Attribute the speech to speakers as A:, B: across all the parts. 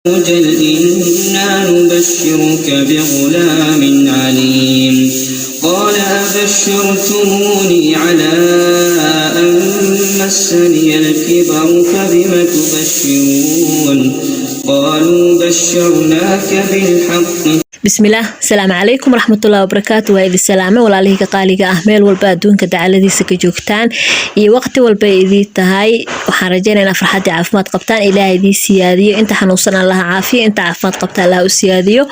A: أجل إنا نبشرك بغلام عليم قال أبشرتموني على أن مسني الكبر فبم تبشرون قالوا بشرناك بالحق.
B: بسم الله السلام عليكم ورحمة الله وبركاته وإذ السلامة والله كقالي أحمل والبادون كدعالة سكجوكتان وقت والبيدي تهاي وحرجنا فرحة عافمات قبتان إلى هذه السيادية أنت حنوصلنا الله عافية أنت عافمات قبتان له السيادية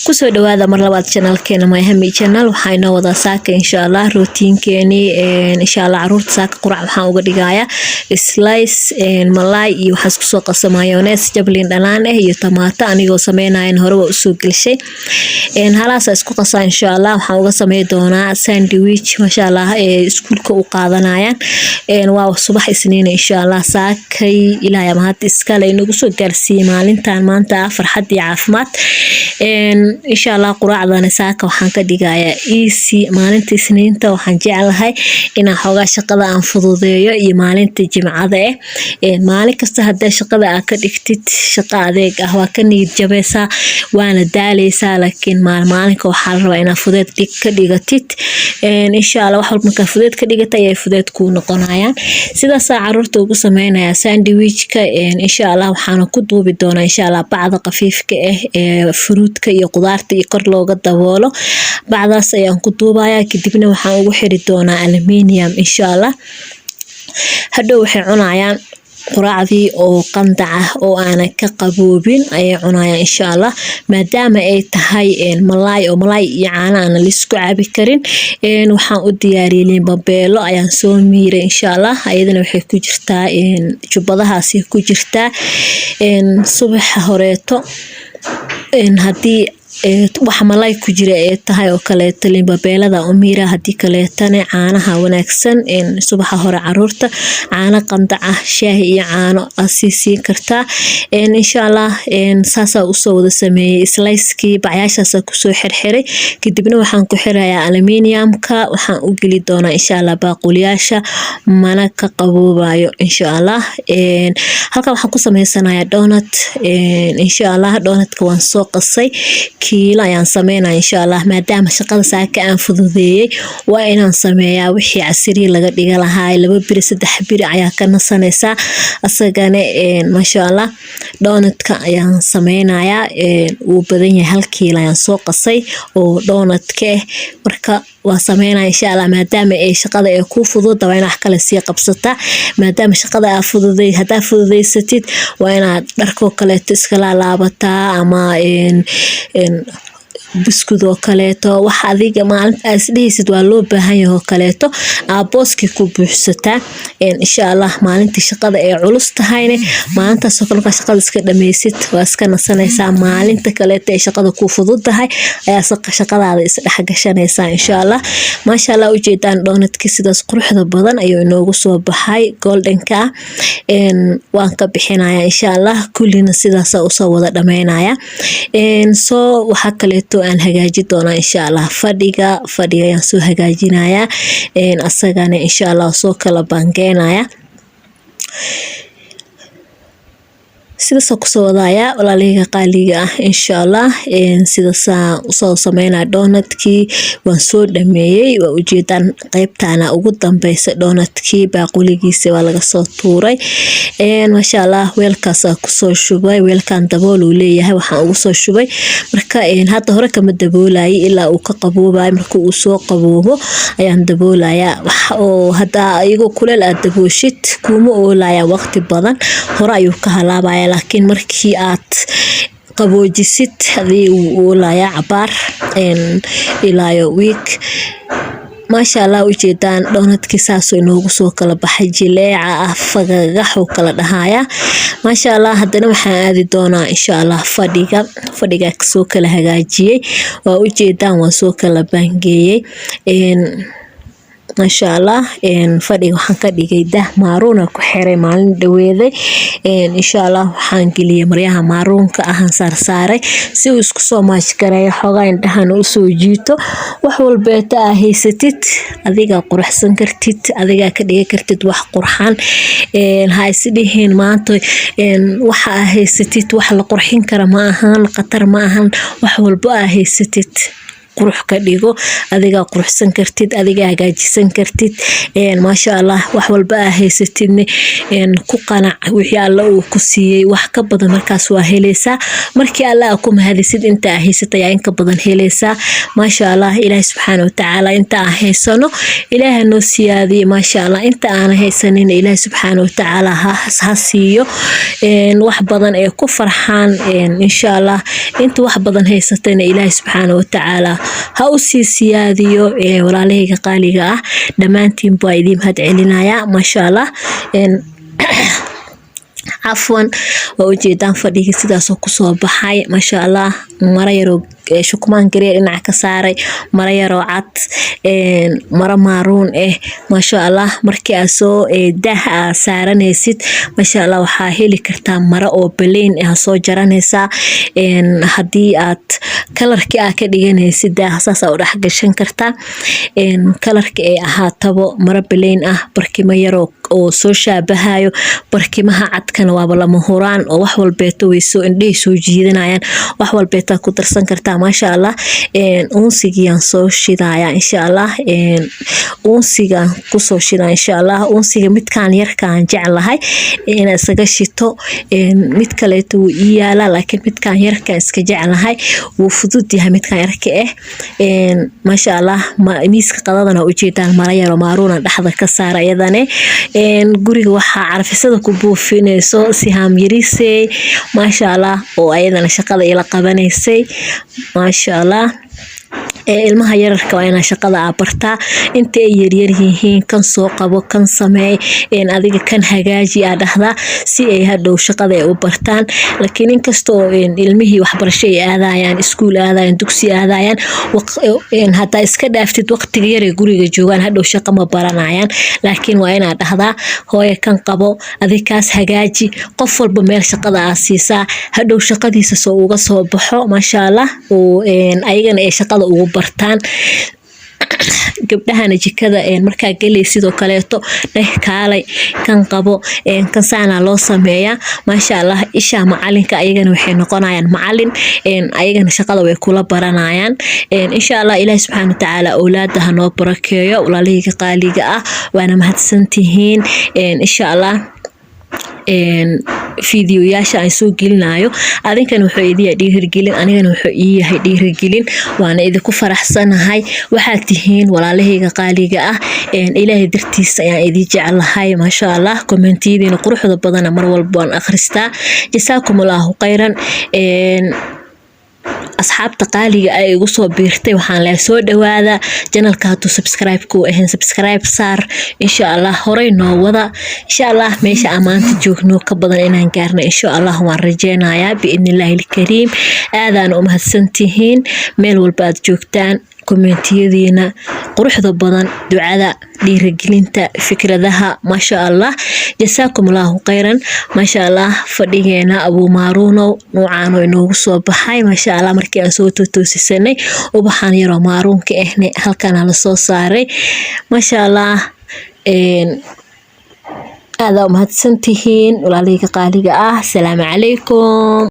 B: كسر هذا مرة channel كنا ما يهم channel وحينا وضع ساك إن شاء الله روتين كني إن شاء الله عروض ساك قرع وحاول قديقايا سلايس ملاي وحسك سوق السمايونيس جبلين دلانه هي طماطة أنا وسمينا إن هو سوق الشيء إن هلاس إسكو قصة إن شاء الله وحاول سمي دونا ساندويتش ما شاء الله إسكول كوقاضنا إن واو صباح سنين إن شاء الله ساكي إلى يوم هاد إسكال إنه قصو جرسي مالين تان ما أنت فرحة عافمات إن شاء الله قراء ذا ساك وحنك دقايا إيسي مالين تسنين تو حنجعلها إن حوجا شقة أنفضوذية مالين تجمع ذا مالك كستهدى شقة أكد اكتت شقة ذيك هو كان يتجبسا وأنا داليسا لكن مالك وحال وأنا فضيت كديقتت إن شاء الله وحول مكان فضيت كديقتا يفضيت كون قنايا سيدا ساعة رورتو قسمينا يا ساندويتش إن شاء الله وحانا كدو بدونا إن شاء الله بعض قفيف فروت iyo qudaarta iyo kor looga daboolo bacdaas ayaan ku duubaya kadibna waxaan ugu xiri doonaa aluminium insha Allah hadhow waxay cunayaan quraacdii oo qandac ah oo aan ka qaboobin ay cunayaan insha Allah maadaama ay tahay malaay iyo caano aan la isku cabi karin waxaan u diyaariyay babeelo ayaan soo miiray insha Allah ayadana waxay ku jirtaa jubbadahaasi ku jirtaa subaxa horeeto haddii wax malay ku jira ee tahay oo kale talin babeelada umira hadii kale tan caanaha wanaagsan subaxa hore caruurta caano qandac ah shaahi iyo caano asiisi karta insha Allah saasa u soo wada sameeyay slice-kii bacayaashaas ku soo xirxiray kadibna waxaan ku xirayaa aluminium-ka waxaan u gali doonaa insha Allah baaquliyaasha mana ka qaboobayo insha Allah halka waxaan ku sameysanayaa donut insha Allah donut-ka waan soo qasay kiila ayaan sameynaa insha Allah maadaama shaqada saaka aan fududeeyay waa inaan sameeyaa wixii casri laga dhiga lahaa 2 bir 3 bir ayaa ka nasanaysa asagana ma sha Allah donut-ka ayaan sameynayaa uu badan yahay 1 kiilo ayaan soo qasay oo donut-ka marka waa sameynaa insha Allah maadaama ay shaqada ay ku fududahay wax kale sii qabsata maadaama shaqada ay fududay hadaa fududeysatid waa inaad dharko kale iska laabataa ama biskud oo kaleeto wax adiga maalinta isdhiisid waa loo baahan yahay oo kaleeto booski ku buuxsata insha Allah maalintii shaqada ay culus tahayne maalintaas oo kale shaqada iska dhameysid waa iska nasanaysaa maalinta kaleeto ay shaqada ku fududahay ayaa shaqadaada is dhaxgashanaysaa insha Allah ma sha Allah ujeedaan donut-ki sidaas quruxda badan ayuu inoogu soo baxay golden-ka waan ka bixinayaa insha Allah kullina sidaas u soo wada dhameynaya soo waxa kaleeto aan hagaaji doona insha Allah fadhiga ayaan soo hagaajinaya asagana insha Allah soo kala bangeynaya sidaas ku soo wadaya walaaliga qaaliga ah insha Allah sidaas soo sameynaa donut-kii waan soo dhameeyay waa ujeedaan qaybtaana ugu dambaysa donut-kii baaquligiisa waa laga soo tuuray ma sha Allah weelkaas ku soo shubay weelkan dabool uu leeyahay waxaan ugu soo shubay marka hadda hore kama daboolay ilaa uu ka qaboobay marka uu soo qaboobo ayaan daboolaya wax oo hada ayagoo kuleel aad dabooshid kuma oolaya waqti badan hore ayuu ka halaabaya laakiin markii aad qaboojisid hadii uu oolaya cabaar ilaa week ما شاء الله وجدان دونت كيساسو inoogu soo kala baxay jileeca afagax oo kala dhahaaya ما شاء الله hadana waxaan aadi doonaa insha Allah fadhiga soo kala hagaajiyay waa ujeedaan waan soo kala bangeeyay ما شاء الله فadhiga waxaan ka dhigay dah maaruna ku xiray maalin dhaweeday insha Allah waxaan geliyay maryaha maaruunka ahaan saaray si uu isku soo maash gareeyo xogaa indhahan u soo jiito wax walba taa haysatid adiga quruxsan kartid adiga ka dhigi kartid wax qurxan ha isdhihin maanta waxa haysatid wax la qurxin kara ma ahan qatar ma ahan wax walba haysatid qurux ka dhigo adiga quruxsan kartid adiga hagaajisan kartid ma sha Allah wax walba haysatid ku qanac wixii Allah uu ku siiyay wax ka badan markaas waa helaysaa markii Allah ku mahadisid inta haysatay in ka badan helaysaa ma sha Allah Ilaahay subhanahu wa ta'ala inta haysano Ilaahay noo siyaadiyo ma sha Allah inta aan haysanin Ilaahay subhanahu wa ta'ala ha siiyo wax badan ee ku farxaan insha Allah inta wax badan haysatayna Ilaahay subhanahu wa ta'ala ha u sii siyaadiyo walaalahayga qaaliga ah dhamaantiin baa idin mahad celinaya ma sha Allah عفوا وجدان فديك sidaas oo ku soo baxay ma sha Allah mara yaro shukmaan gareer dhinac ka saaray mara yaro cad mara maaruun ma sha Allah markii aad soo dah saaranaysid ma sha Allah waxa heli kartaa mara oo baleyn soo jaranaysa hadii aad kalarkii aad ka dhiganaysid dah saas u dhax gashan kartaa kalarkii ay ahaatabo mara baleyn barkima yaro oo soo shaabahayo barkimaha cadkana waa lama huraan oo wax walbeeto way soo indhay soo jiidanayaan wax walbeeto ku darsan kartaa ma sha Allah unsigiyan soo shidaya insha Allah unsiga ku soo shidaya insha Allah unsiga midkaan yarkaan jeclahay in isaga shito mid kale uu iyaala laakiin midkaan yarkaan iska jeclahay wuu fudud yahay midkaan yarka ma sha Allah miiska qadadana u jeedaan mara yar oo maaruuna dhaxda ka saara iyadana guriga waxa carfisada ku buufinayso sihaam yarisay ma sha Allah oo ayadana shaqada ila qabanaysay ma sha Allah ilmaha yararka waa ina shaqada bartaa inta ay yaryar yihiin kan soo qabo kan sameey adiga kan hagaaji dhahda si ay hadhow shaqada ay u bartaan laakiin inkastoo ilmihii waxbarasho ay aadayaan iskuul aadayaan dugsi aadayaan hada iska dhaaftid waqtiga yar ee guriga joogan hadhow shaqo ma baranayaan laakiin waa ina dhahda hooyo kan qabo adiga kaas hagaaji qof walba meel shaqada siisa hadhow shaqadiisa soo uga soo baxo ma sha Allah oo ayagana ay shaqada ugu bartaan gabdhahana jikada markaa galay sidoo kaleeto kaalay kan qabo kan saana loo sameeyaa ma sha Allah isha macalinka ayagana waxay noqonayaan macalin ayagana shaqada way kula baranayaan insha Allah Ilaahay subhanahu wa ta'ala awlaadaha noo barakeeyo walaalahayga qaaliga waana mahadsantihiin insha Allah فيديو ياشا أي سو جلنايو هذين كانوا حيدي دير جلين أنا كانوا حيي هيدي رجلين وأنا إذا كفر أحسن هاي وحاتهين ولا له قالي جاء إلهي درتيس يعني إذا جعل هاي ما شاء الله كومنتي دين قروح ضبطنا مرة والبان أخرستا جزاكم الله خيرا أصحابتا qaaliga ay ugu soo biirtay waxaan la soo dhawaada channelka hadu subscribe ku ahaan subscribe saar insha Allah horay noo wada insha Allah meesha amaanta joogno ka badan inaan gaarno insha Allah waan rajeenayaa biidnillaahi kariim aadaan u mahadsantihiin meel walba aad joogtaan كومنتيدينا قروحدا بدن دعاء dhiirigelinta fikradaha ma sha Allah جزاكم الله خيرا ما شاء الله fadhigeena Abu Maaruuno noocan oo inoogu soo baxay ma sha Allah markii aan soo toosisanay ubaxan yar oo maaruunka ahne halkan la soo saaray ma sha Allah aad u mahadsantihiin walaalihii qaaliga salaamu calaykum